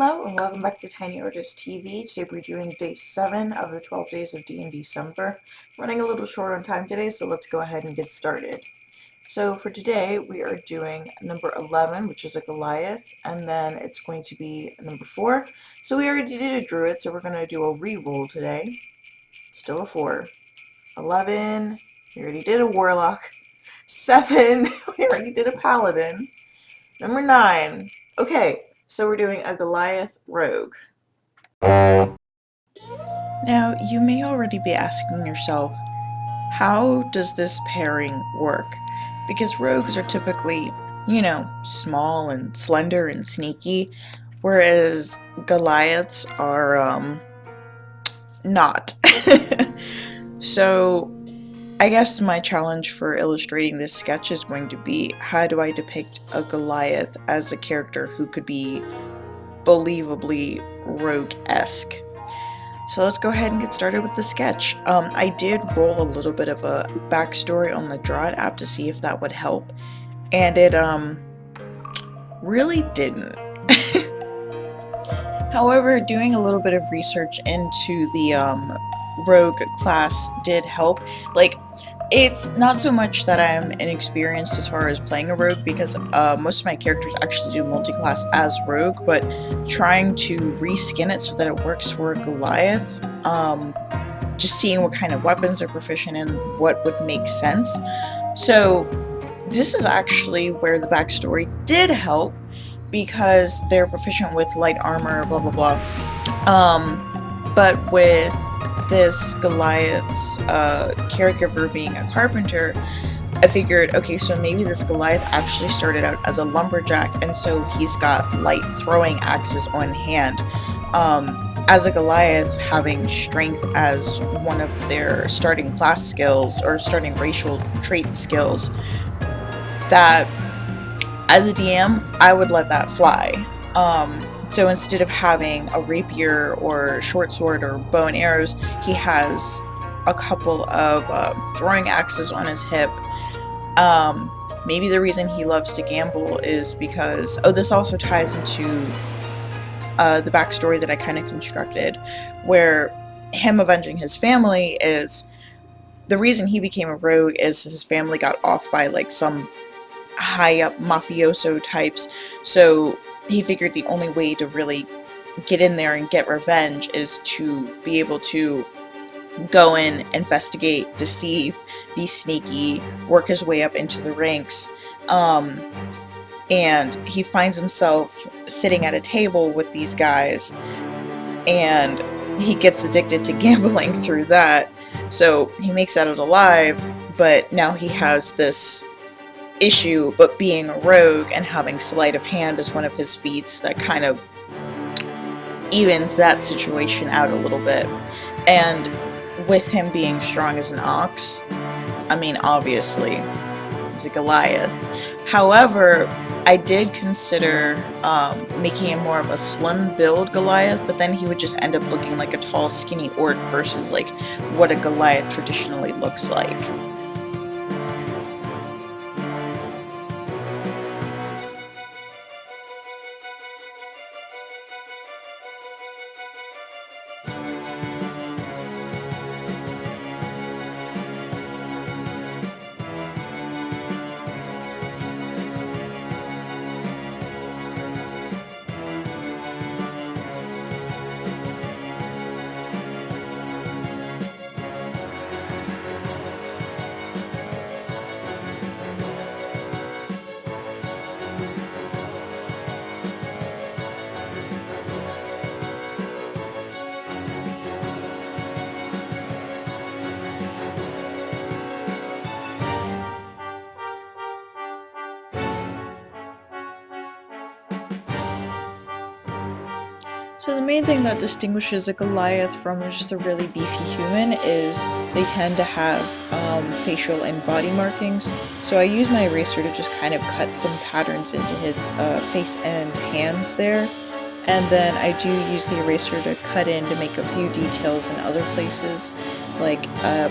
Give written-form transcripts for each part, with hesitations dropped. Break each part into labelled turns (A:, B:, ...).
A: Hello and welcome back to Tiny Artist TV. Today we're doing day 7 of the 12 days of DnDecember. Running a little short on time today, so let's go ahead and get started. So for today we are doing number 11, which is a Goliath, and then it's going to be number 4. So we already did a Druid, so we're going to do a re-roll today. Still a 4. 11, we already did a Warlock. 7, we already did a Paladin. Number 9, okay. So we're doing a Goliath Rogue. Now, you may already be asking yourself, how does this pairing work? Because rogues are typically, small and slender and sneaky, whereas Goliaths are, not. So, I guess my challenge for illustrating this sketch is going to be, how do I depict a Goliath as a character who could be believably rogue-esque? So let's go ahead and get started with the sketch. I did roll a little bit of a backstory on the Draw It app to see if that would help, and it really didn't. However, doing a little bit of research into the rogue class did help. Like, it's not so much that I'm inexperienced as far as playing a rogue, because most of my characters actually do multi-class as rogue, but trying to reskin it so that it works for a Goliath, just seeing what kind of weapons they're proficient in, what would make sense. So this is actually where the backstory did help, because they're proficient with light armor, blah blah blah. But with this Goliath's caregiver being a carpenter, I figured, okay, so maybe this Goliath actually started out as a lumberjack, and so he's got light throwing axes on hand. As a Goliath, having strength as one of their starting class skills, or starting racial trait skills, that as a DM, I would let that fly. So instead of having a rapier or short sword or bow and arrows, he has a couple of throwing axes on his hip. Maybe the reason he loves to gamble is because, this also ties into the backstory that I kind of constructed, where him avenging his family is, the reason he became a rogue is his family got off by like some high up mafioso types, so he figured the only way to really get in there and get revenge is to be able to go in, investigate, deceive, be sneaky, work his way up into the ranks. And he finds himself sitting at a table with these guys, and he gets addicted to gambling through that. So he makes it out alive, but now he has this issue, but being a rogue and having sleight of hand as one of his feats, that kind of evens that situation out a little bit. And with him being strong as an ox, I mean, obviously he's a Goliath. However, I did consider making him more of a slim build Goliath, but then he would just end up looking like a tall skinny orc versus like what a Goliath traditionally looks like. So the main thing that distinguishes a Goliath from just a really beefy human is they tend to have facial and body markings. So I use my eraser to just kind of cut some patterns into his face and hands there. And then I do use the eraser to cut in to make a few details in other places, like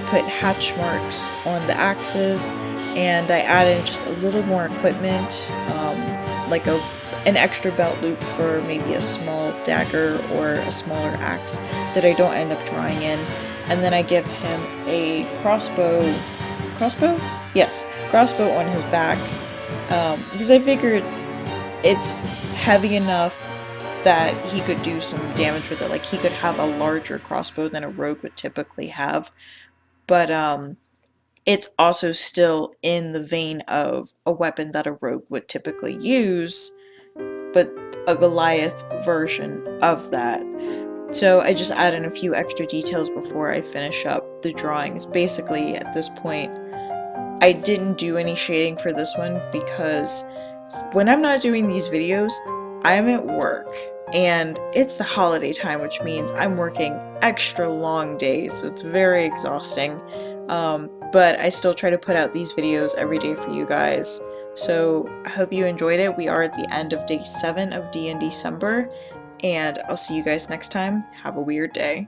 A: put hatch marks on the axes, and I added just a little more equipment, like an extra belt loop for maybe a small small dagger or a smaller axe that I don't end up drawing in. And then I give him a crossbow. Crossbow? Yes, crossbow on his back. Because I figured it's heavy enough that he could do some damage with it. Like, he could have a larger crossbow than a rogue would typically have. But it's also still in the vein of a weapon that a rogue would typically use, but a Goliath version of that. So I just add in a few extra details before I finish up the drawings. Basically, at this point, I didn't do any shading for this one because when I'm not doing these videos, I'm at work, and it's the holiday time, which means I'm working extra long days, so it's very exhausting. But I still try to put out these videos every day for you guys. So I hope you enjoyed it. We are at the end of day 7 of DnDecember, and I'll see you guys next time. Have a weird day.